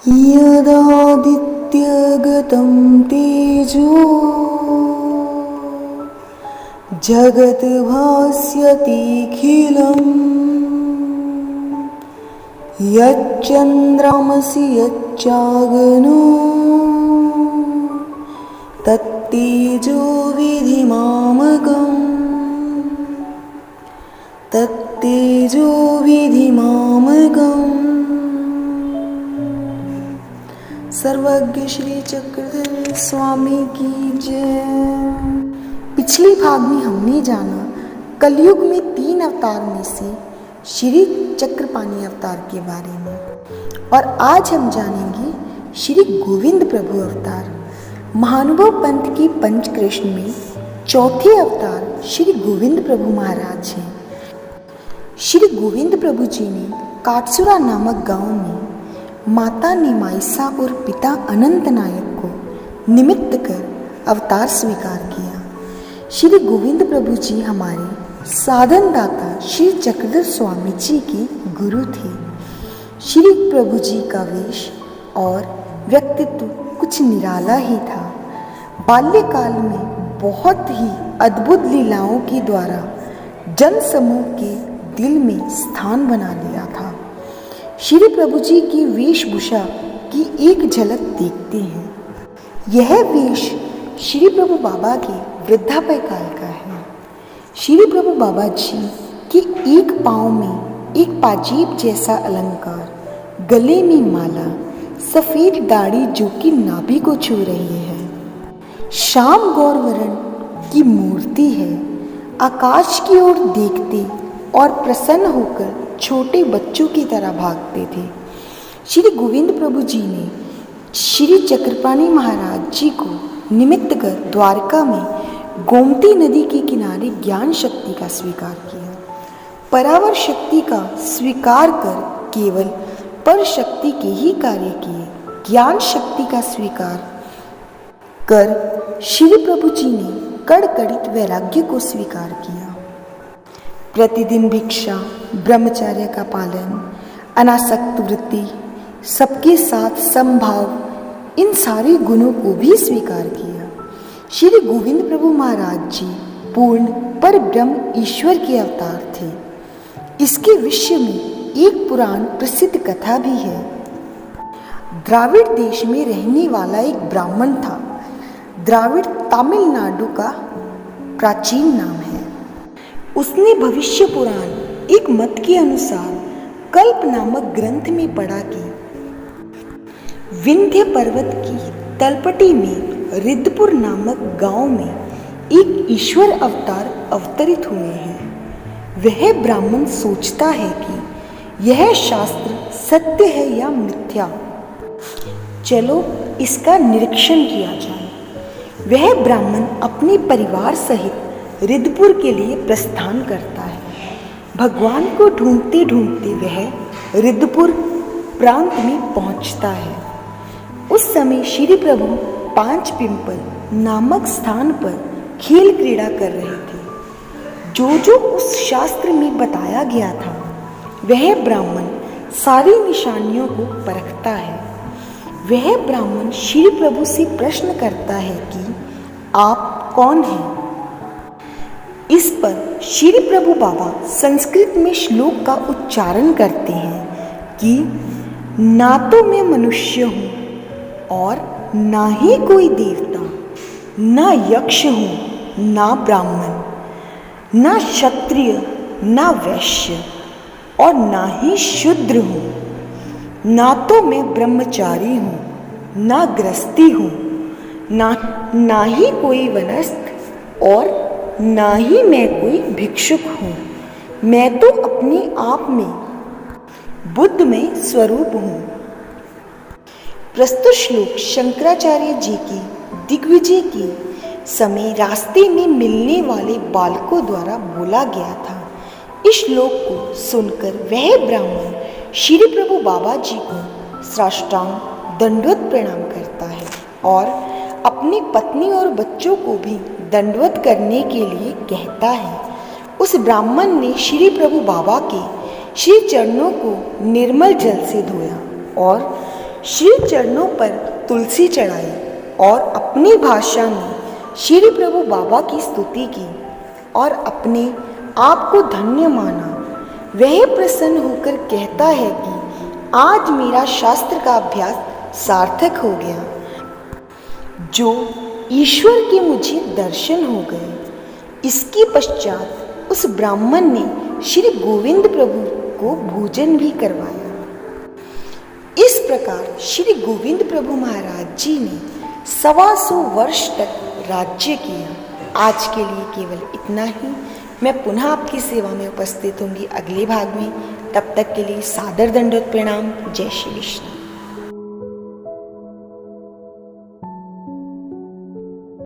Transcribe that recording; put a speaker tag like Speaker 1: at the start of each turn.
Speaker 1: यदादित्यगतं तेजो जगद्भास्यतीखिलम् यच्चन्द्रमसि यच्चाग्नो तत्तेजो विधिमामकम् तत्तेजो विधिमामकम्। सर्वज्ञ श्री चक्रधर स्वामी की जय। पिछले भाग में हमने जाना कलयुग में 3 अवतार में से श्री चक्रपाणि अवतार के बारे में, और आज हम जानेंगे श्री गोविंद प्रभु अवतार। महानुभव पंथ की पंचकृष्ण में चौथे अवतार श्री गोविंद प्रभु महाराज हैं। श्री गोविंद प्रभु जी ने काटसुरा नामक गांव में माता निमाइसा और पिता अनंत नायक को निमित्त कर अवतार स्वीकार किया। श्री गोविंद प्रभु जी हमारे साधन दाता श्री चक्रधर स्वामी जी के गुरु थे। श्री प्रभु जी का वेश और व्यक्तित्व कुछ निराला ही था। बाल्यकाल में बहुत ही अद्भुत लीलाओं के द्वारा जन समूह के दिल में स्थान बना लिया था। श्री प्रभु जी की वेशभूषा की एक झलक देखते हैं। यह वेश श्री प्रभु बाबा के वृद्धाप्य काल का है। श्री प्रभु बाबा जी के एक पाँव में एक पाजेब जैसा अलंकार, गले में माला, सफेद दाढ़ी जो कि नाभि को छू रही है, श्याम गौर वर्ण की मूर्ति है। आकाश की ओर देखते और प्रसन्न होकर छोटे बच्चों की तरह भागते थे। श्री गोविंद प्रभु जी ने श्री चक्रपाणि महाराज जी को निमित्त कर द्वारका में गोमती नदी के किनारे ज्ञान शक्ति का स्वीकार किया। परावर शक्ति का स्वीकार कर केवल पर शक्ति के ही कार्य किए। ज्ञान शक्ति का स्वीकार कर श्री प्रभु जी ने कड़कड़ित वैराग्य को स्वीकार किया। प्रतिदिन भिक्षा, ब्रह्मचर्य का पालन, अनासक्त वृत्ति, सबके साथ समभाव, इन सारे गुणों को भी स्वीकार किया। श्री गोविंद प्रभु महाराज जी पूर्ण पर ब्रह्म ईश्वर के अवतार थे। इसके विषय में एक पुराण प्रसिद्ध कथा भी है। द्राविड़ देश में रहने वाला एक ब्राह्मण था। द्राविड़ तमिलनाडु का प्राचीन नाम है। उसने भविष्य पुराण एक मत के अनुसार कल्प नामक ग्रंथ में पढ़ा कि विंध्य पर्वत की तलपटी में रिद्धपुर नामक गांव में एक ईश्वर अवतार अवतरित हुए हैं। वह ब्राह्मण सोचता है कि यह शास्त्र सत्य है या मिथ्या। चलो इसका निरीक्षण किया जाए। वह ब्राह्मण अपने परिवार सहित रिद्धपुर के लिए प्रस्थान करता है। भगवान को ढूंढते ढूंढते वह रिद्धपुर प्रांत में पहुंचता है। उस समय श्री प्रभु 5 पिंपल नामक स्थान पर खेल क्रीड़ा कर रहे थे। जो जो उस शास्त्र में बताया गया था वह ब्राह्मण सारी निशानियों को परखता है। वह ब्राह्मण श्री प्रभु से प्रश्न करता है कि आप कौन हैं? इस पर श्री प्रभु बाबा संस्कृत में श्लोक का उच्चारण करते हैं कि ना तो मैं मनुष्य हूँ और ना ही कोई देवता, ना यक्ष हूँ, ना ब्राह्मण, ना क्षत्रिय, ना वैश्य और ना ही शूद्र हूँ। ना तो मैं ब्रह्मचारी हूँ, ना गृहस्थी हूँ, ना ही कोई वनस्थ और ना ही मैं कोई भिक्षुक हूँ। मैं तो अपने आप में बुद्धमय स्वरूप हूँ। प्रस्तुत श्लोक शंकराचार्य जी की दिग्विजय के समय रास्ते में मिलने वाले बालकों द्वारा बोला गया था। इस श्लोक को सुनकर वह ब्राह्मण श्री प्रभु बाबा जी को साष्टांग दंडवत प्रणाम करता है और अपनी पत्नी और बच्चों को भी दंडवत करने के लिए कहता है। उस ब्राह्मण ने श्री प्रभु बाबा के श्री चरणों को निर्मल जल से धोया और श्री चरणों पर तुलसी चढ़ाई और अपनी भाषा में श्री प्रभु बाबा की स्तुति की और अपने आप को धन्य माना। वह प्रसन्न होकर कहता है कि आज मेरा शास्त्र का अभ्यास सार्थक हो गया, जो ईश्वर के मुझे दर्शन हो गए। इसके पश्चात उस ब्राह्मण ने श्री गोविंद प्रभु को भोजन भी करवाया। इस प्रकार श्री गोविंद प्रभु महाराज जी ने 125 वर्ष तक राज्य किया। आज के लिए केवल इतना ही। मैं पुनः आपकी सेवा में उपस्थित होंगी अगले भाग में। तब तक के लिए सादर दंडवत प्रणाम। जय श्री कृष्ण।